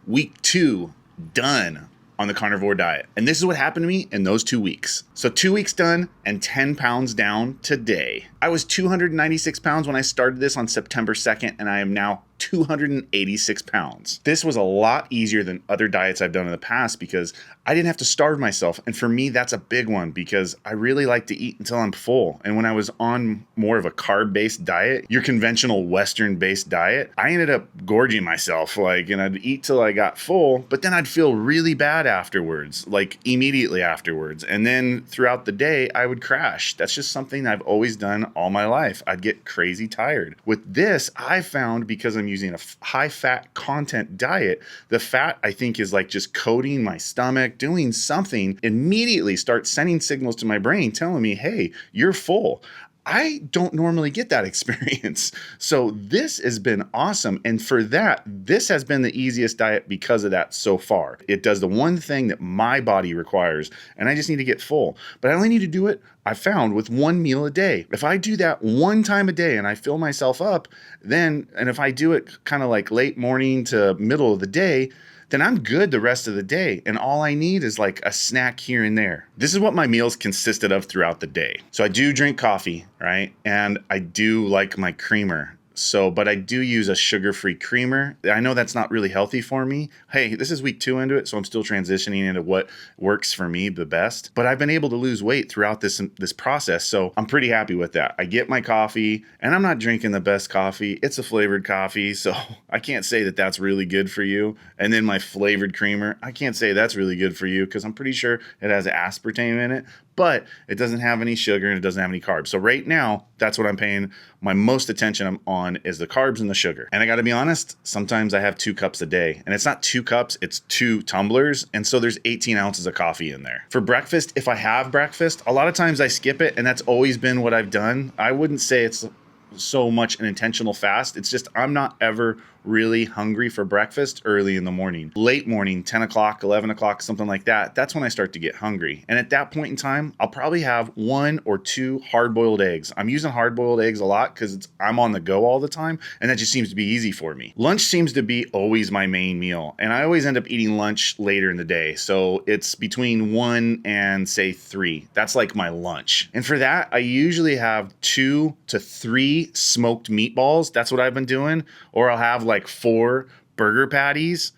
week 2 done on the carnivore diet. And this is what happened to me in those 2 weeks. So 2 weeks done and 10 pounds down today. I was 296 pounds when I started this on September 2nd, and I am now 286 pounds. This was a lot easier than other diets I've done in the past because I didn't have to starve myself. And for me, that's a big one because I really like to eat until I'm full. And when I was on more of a carb-based diet, your conventional Western-based diet, I ended up gorging myself, and I'd eat till I got full, but then I'd feel really bad afterwards, like immediately afterwards. And then throughout the day, I would crash. That's just something I've always done all my life. I'd get crazy tired. With this, I found, because I'm using a high-fat content diet, the fat, I think, is like just coating my stomach, doing something, immediately starts sending signals to my brain telling me, hey, you're full. I don't normally get that experience. So this has been awesome. And for that, this has been the easiest diet because of that so far. It does the one thing that my body requires, and I just need to get full. But I only need to do it, I found, with one meal a day. If I do that one time a day and I fill myself up, and if I do it kind of like late morning to middle of the day, then I'm good the rest of the day. And all I need is like a snack here and there. This is what my meals consisted of throughout the day. So I do drink coffee, right? And I do like my creamer. But I do use a sugar-free creamer. I know that's not really healthy for me. Hey, this is week 2 into it, so I'm still transitioning into what works for me the best. But I've been able to lose weight throughout this process, so I'm pretty happy with that. I get my coffee, and I'm not drinking the best coffee. It's a flavored coffee, so I can't say that that's really good for you. And then my flavored creamer, I can't say that's really good for you because I'm pretty sure it has aspartame in it, but it doesn't have any sugar and it doesn't have any carbs. So right now, that's what I'm paying my most attention on is the carbs and the sugar. And I gotta be honest, sometimes I have 2 cups a day. And it's not 2 cups, it's 2 tumblers. And so there's 18 ounces of coffee in there. For breakfast, if I have breakfast, a lot of times I skip it, and that's always been what I've done. I wouldn't say it's so much an intentional fast. It's just I'm not ever really hungry for breakfast early in the morning. Late morning, 10 o'clock, 11 o'clock, something like that, that's when I start to get hungry. And at that point in time, I'll probably have 1 or 2 hard-boiled eggs. I'm using hard-boiled eggs a lot because I'm on the go all the time, and that just seems to be easy for me. Lunch seems to be always my main meal, and I always end up eating lunch later in the day. So it's between 1 and say 3. That's like my lunch. And for that, I usually have 2 to 3 smoked meatballs. That's what I've been doing. Or I'll have like 4 burger patties,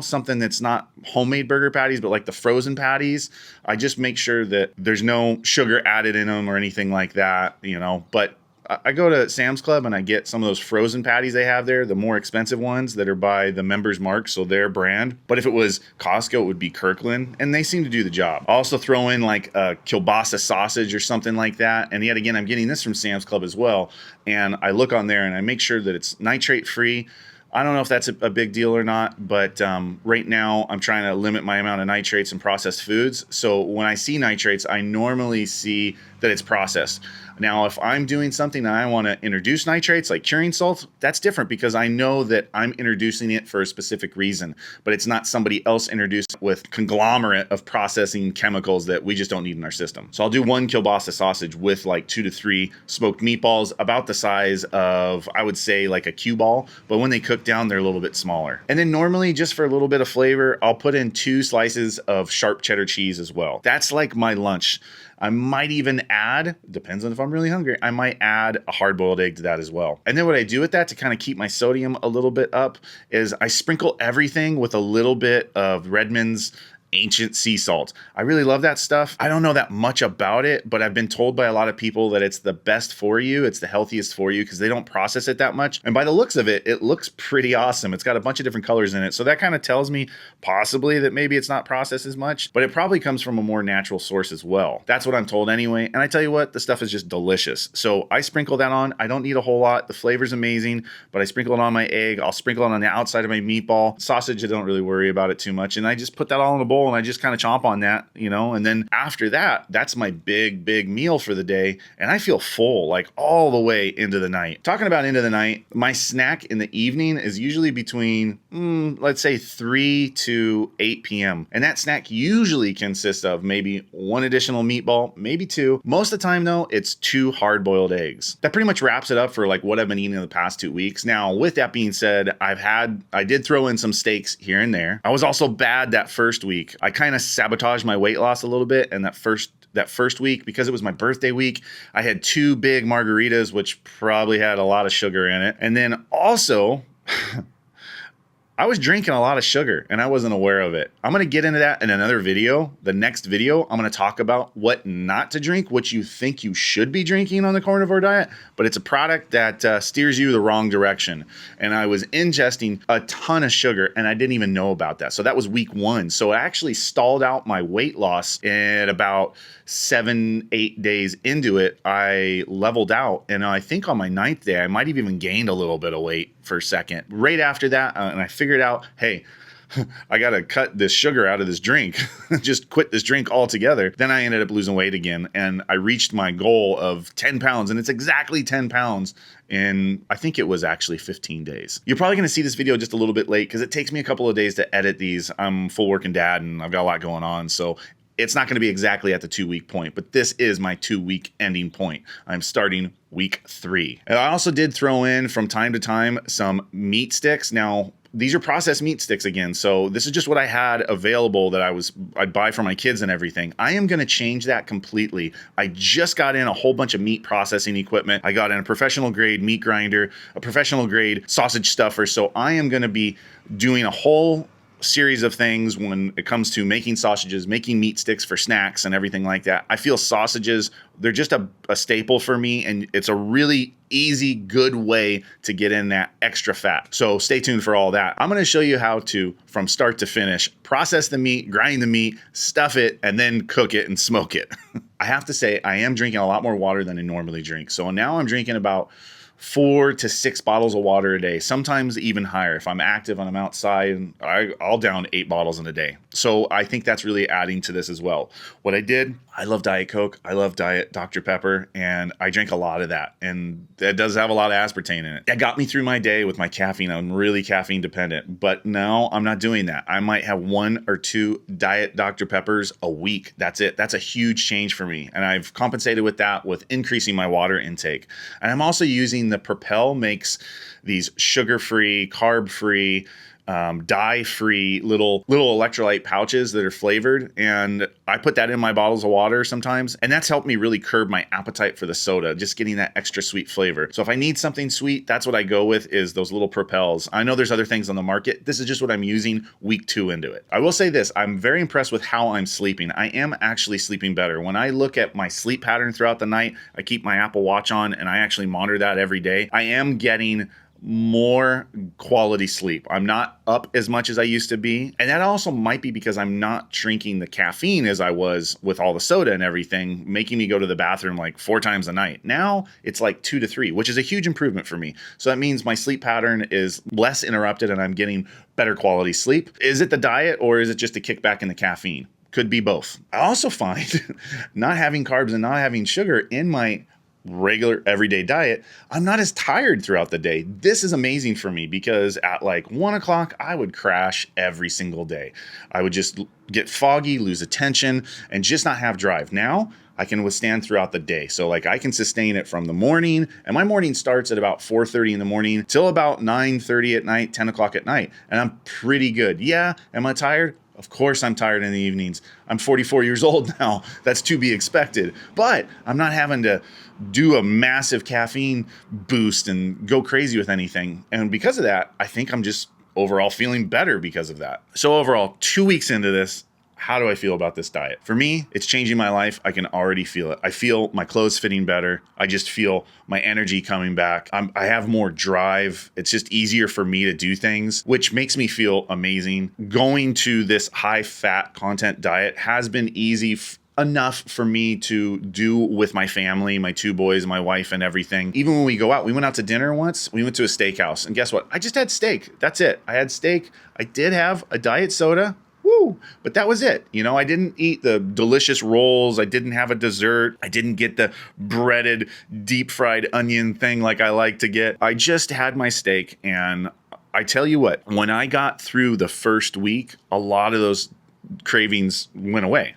something that's not homemade burger patties, but like the frozen patties. I just make sure that there's no sugar added in them or anything like that, but I go to Sam's Club and I get some of those frozen patties they have there, the more expensive ones that are by the Members Mark, so their brand. But if it was Costco, it would be Kirkland, and they seem to do the job. I also throw in like a kielbasa sausage or something like that. And yet again, I'm getting this from Sam's Club as well. And I look on there and I make sure that it's nitrate free. I don't know if that's a big deal or not, but right now I'm trying to limit my amount of nitrates in processed foods. So when I see nitrates, I normally see that it's processed. Now, if I'm doing something and I want to introduce nitrates like curing salt, that's different because I know that I'm introducing it for a specific reason, but it's not somebody else introduced with conglomerate of processing chemicals that we just don't need in our system. So I'll do 1 kielbasa sausage with like 2 to 3 smoked meatballs about the size of, I would say, like a cue ball, but when they cook down, they're a little bit smaller. And then normally, just for a little bit of flavor, I'll put in 2 slices of sharp cheddar cheese as well. That's like my lunch. I might even add, depends on if I'm really hungry, I might add a hard-boiled egg to that as well. And then what I do with that to kind of keep my sodium a little bit up is I sprinkle everything with a little bit of Redmond's ancient sea salt. I really love that stuff. I don't know that much about it, but I've been told by a lot of people that it's the best for you. It's the healthiest for you because they don't process it that much. And by the looks of it, it looks pretty awesome. It's got a bunch of different colors in it. So that kind of tells me possibly that maybe it's not processed as much, but it probably comes from a more natural source as well. That's what I'm told anyway. And I tell you what, the stuff is just delicious. So I sprinkle that on. I don't need a whole lot. The flavor's amazing, but I sprinkle it on my egg. I'll sprinkle it on the outside of my meatball. Sausage, I don't really worry about it too much. And I just put that all in a bowl bowl and I just kind of chomp on that, and then after that, that's my big meal for the day. And I feel full like all the way into the night. Talking about into the night, my snack in the evening is usually between, let's say 3 to 8 p.m. And that snack usually consists of maybe one additional meatball, maybe two. Most of the time though, it's 2 hard-boiled eggs. That pretty much wraps it up for like what I've been eating in the past 2 weeks. Now, with that being said, I did throw in some steaks here and there. I was also bad that first week. I kind of sabotaged my weight loss a little bit, and that first week, because it was my birthday week, I had 2 big margaritas, which probably had a lot of sugar in it. And then also, I was drinking a lot of sugar and I wasn't aware of it. I'm going to get into that in another video. The next video, I'm going to talk about what not to drink, what you think you should be drinking on the carnivore diet, but it's a product that steers you the wrong direction. And I was ingesting a ton of sugar and I didn't even know about that. So that was week 1. So it actually stalled out my weight loss at about 7-8 days into it. I leveled out, and I think on my 9th day, I might have even gained a little bit of weight for a second. Right after that, and I figured out, hey, I got to cut this sugar out of this drink, just quit this drink altogether. Then I ended up losing weight again, and I reached my goal of 10 pounds, and it's exactly 10 pounds in, I think it was actually 15 days. You're probably going to see this video just a little bit late because it takes me a couple of days to edit these. I'm full working dad, and I've got a lot going on, so it's not going to be exactly at the 2-week point, but this is my 2-week ending point. I'm starting week 3. And I also did throw in from time to time some meat sticks. Now, these are processed meat sticks again. So this is just what I had available that I'd buy for my kids and everything. I am going to change that completely. I just got in a whole bunch of meat processing equipment. I got in a professional grade meat grinder, a professional grade sausage stuffer. So I am going to be doing a whole series of things when it comes to making sausages, making meat sticks for snacks and everything like that. I feel sausages, they're just a staple for me, and it's a really easy, good way to get in that extra fat. So stay tuned for all that. I'm going to show you how to, from start to finish, process the meat, grind the meat, stuff it, and then cook it and smoke it. I have to say, I am drinking a lot more water than I normally drink. So now I'm drinking about 4 to 6 bottles of water a day, sometimes even higher. If I'm active and I'm outside, I'll down 8 bottles in a day. So I think that's really adding to this as well. What I did, I love Diet Coke, I love Diet Dr. Pepper, and I drank a lot of that. And that does have a lot of aspartame in it. That got me through my day with my caffeine. I'm really caffeine dependent, but now I'm not doing that. I might have 1 or 2 Diet Dr. Peppers a week. That's it. That's a huge change for me. And I've compensated with that with increasing my water intake. And I'm also using the Propel makes these sugar-free, carb-free, dye-free little electrolyte pouches that are flavored, and I put that in my bottles of water sometimes, and that's helped me really curb my appetite for the soda, just getting that extra sweet flavor. So if I need something sweet, that's what I go with, is those little Propels. I know there's other things on the market. This is just what I'm using week 2 into it. I will say this, I'm very impressed with how I'm sleeping. I am actually sleeping better. When I look at my sleep pattern throughout the night, I keep my Apple Watch on and I actually monitor that every day. I am getting more quality sleep. I'm not up as much as I used to be. And that also might be because I'm not drinking the caffeine as I was with all the soda and everything, making me go to the bathroom like 4 times a night. Now it's like 2 to 3, which is a huge improvement for me. So that means my sleep pattern is less interrupted and I'm getting better quality sleep. Is it the diet or is it just a kickback in the caffeine? Could be both. I also find not having carbs and not having sugar in my regular everyday diet, I'm not as tired throughout the day. This is amazing for me because at like 1 o'clock, I would crash every single day. I would just get foggy, lose attention, and just not have drive. Now I can withstand throughout the day. So like I can sustain it from the morning, and my morning starts at about 4:30 in the morning till about 9:30 at night, 10 o'clock at night. And I'm pretty good. Yeah. Am I tired? Of course I'm tired in the evenings. I'm 44 years old now. That's to be expected. But I'm not having to do a massive caffeine boost and go crazy with anything. And because of that, I think I'm just overall feeling better because of that. So overall, 2 weeks into this, how do I feel about this diet? For me, it's changing my life. I can already feel it. I feel my clothes fitting better. I just feel my energy coming back. I have more drive. It's just easier for me to do things, which makes me feel amazing. Going to this high fat content diet has been easy enough for me to do with my family, my 2 boys, my wife, and everything. Even when we go out, we went out to dinner once. We went to a steakhouse, and guess what? I just had steak. That's it. I had steak. I did have a diet soda. Woo! woo. But that was it. You know, I didn't eat the delicious rolls. I didn't have a dessert. I didn't get the breaded, deep fried onion thing like I like to get. I just had my steak. And I tell you what, when I got through the first week, a lot of those cravings went away.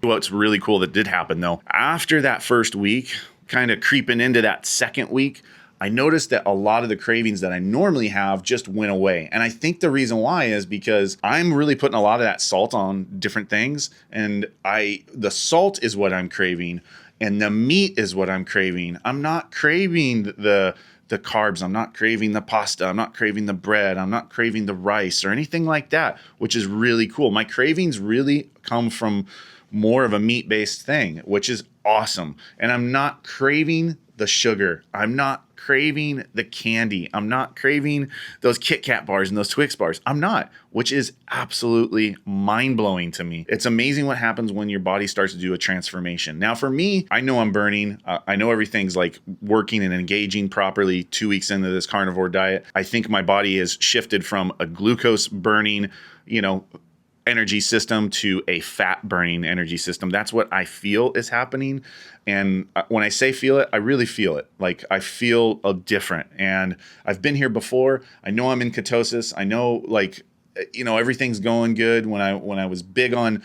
What's really cool that did happen though, after that first week, kind of creeping into that second week, I noticed that a lot of the cravings that I normally have just went away. And I think the reason why is because I'm really putting a lot of that salt on different things. And the salt is what I'm craving and the meat is what I'm craving. I'm not craving the carbs. I'm not craving the pasta. I'm not craving the bread. I'm not craving the rice or anything like that, which is really cool. My cravings really come from more of a meat-based thing, which is awesome. And I'm not craving the sugar. I'm not craving the candy. I'm not craving those Kit Kat bars and those Twix bars. I'm not, which is absolutely mind-blowing to me. It's amazing what happens when your body starts to do a transformation. Now for me, I know I'm burning. I know everything's like working and engaging properly 2 weeks into this carnivore diet. I think my body has shifted from a glucose burning, energy system to a fat burning energy system. That's what I feel is happening. And when I say feel it, I really feel it. Like I feel different. And I've been here before. I know I'm in ketosis. I know everything's going good. When I was big on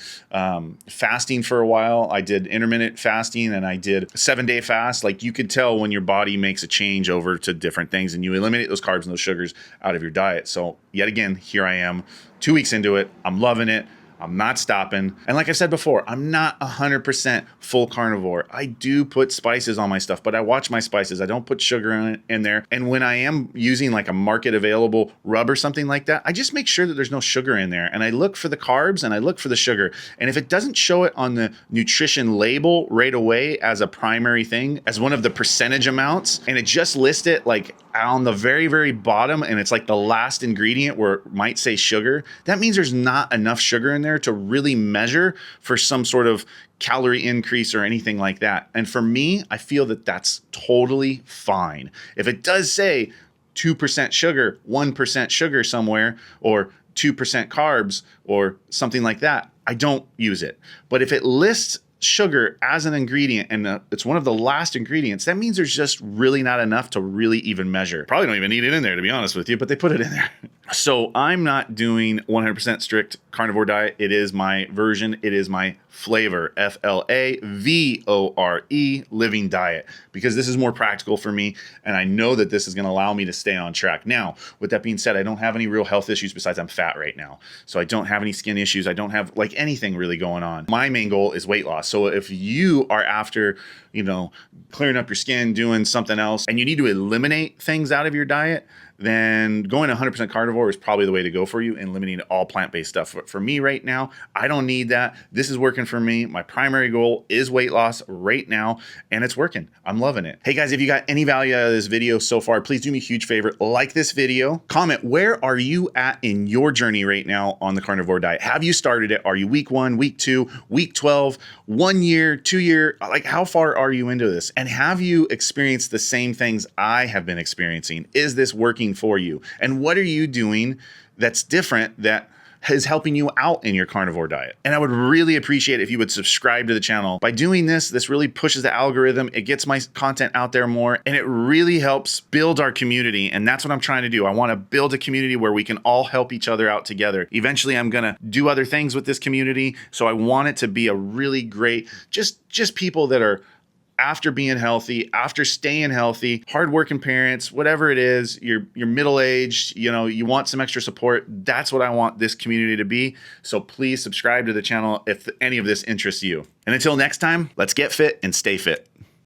fasting for a while, I did intermittent fasting and I did a 7-day fast. Like you could tell when your body makes a change over to different things and you eliminate those carbs and those sugars out of your diet. So yet again, here I am 2 weeks into it. I'm loving it. I'm not stopping. And like I said before, I'm not 100% full carnivore. I do put spices on my stuff, but I watch my spices. I don't put sugar in there. And when I am using like a market available rub or something like that, I just make sure that there's no sugar in there. And I look for the carbs and I look for the sugar. And if it doesn't show it on the nutrition label right away as a primary thing, as one of the percentage amounts, and it just lists it like on the very, very bottom, and it's like the last ingredient where it might say sugar, that means there's not enough sugar in there to really measure for some sort of calorie increase or anything like that. And for me, I feel that that's totally fine. If it does say 2% sugar, 1% sugar somewhere, or 2% carbs or something like that, I don't use it. But if it lists sugar as an ingredient and it's one of the last ingredients, that means there's just really not enough to really even measure. Probably don't even need it in there, to be honest with you, but they put it in there. So I'm not doing 100% strict carnivore diet. It is my version. It is my FlaVore, FlaVore living diet, because this is more practical for me. And I know that this is going to allow me to stay on track. Now, with that being said, I don't have any real health issues besides I'm fat right now. So I don't have any skin issues. I don't have like anything really going on. My main goal is weight loss. So if you are after, clearing up your skin, doing something else, and you need to eliminate things out of your diet, then going 100% carnivore is probably the way to go for you and eliminating all plant-based stuff. But for me right now, I don't need that. This is working for me. My primary goal is weight loss right now, and it's working. I'm loving it. Hey guys, if you got any value out of this video so far, please do me a huge favor. Like this video, comment, where are you at in your journey right now on the carnivore diet? Have you started it? Are you week 1, week 2, week 12, 1 year, 2 year? Like how far are you into this? And have you experienced the same things I have been experiencing? Is this working for you? And what are you doing that's different that is helping you out in your carnivore diet? And I would really appreciate it if you would subscribe to the channel. By doing this, this really pushes the algorithm. It gets my content out there more, and it really helps build our community. And that's what I'm trying to do. I want to build a community where we can all help each other out together. Eventually, I'm going to do other things with this community. So I want it to be a really great, just people that are after being healthy, after staying healthy, hardworking parents, whatever it is, you're middle-aged, you want some extra support. That's what I want this community to be. So please subscribe to the channel if any of this interests you. And until next time, let's get fit and stay fit.